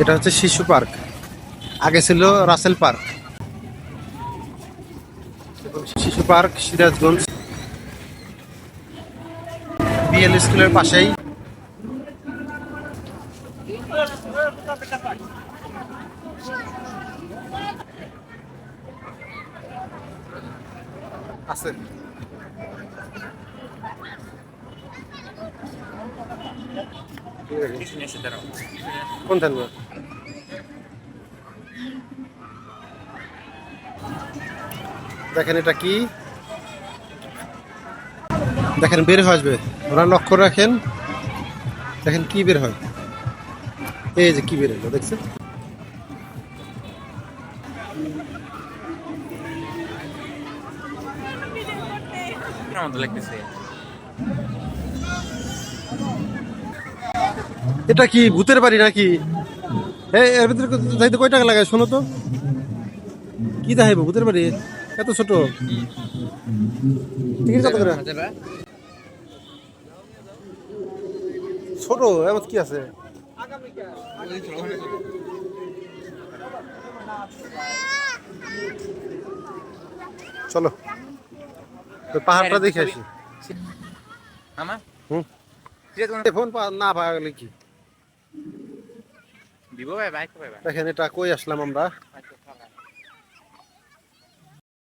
এটা হচ্ছে শিশু পার্ক, আগে ছিল রাসেল পার্ক। শিশু পার্ক সিরাজগঞ্জ বিএল স্কুলের পাশেই। আছে কোন থাকবে? দেখেন এটা কি, দেখেন বের হয়ে আসবে, ওরা লক্ষ্য রাখেন, দেখেন কি বের হয়, এই যে কি বের হলো দেখছেন। এটা কি ভূতের বাড়ি নাকি? এর ভিতরে যাইতে কয় টাকা লাগায় শোনো তো? কি দেখাইবো ভূতের বাড়ি এত ছোট? টিকিট কত করে? ছোট এমন কি আছে? চলো পাহাড়টা দেখে আসি। ফোন না পাওয়া গেলে কি দেখেন, এটা কই আসলাম আমরা?